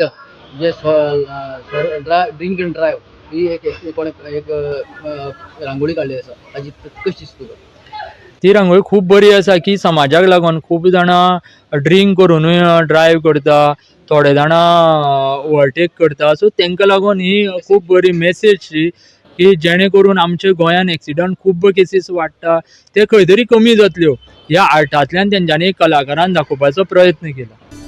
Act जे drink and drive ही एक रांगोळी काढली आसा ताजी कशी दिसता तुका? ती रांगोळी खूब बरी आसा की समाजाक लागून खूब जाणां ड्रिंक करूनय ड्रायव्ह करता, थोडे जाणां ओवरटेक करता, सो तांकां लागून ही खूब बरी मेसेज शी की जेणे करून आमच्या गोंयान एक्सिडंट खूब केसीस वाडटा ते खंय तरी कमी जातल्यो ह्या आर्टांतल्यान तेंच्यांनी कलाकारान दाखोवपाचो प्रयत्न केला.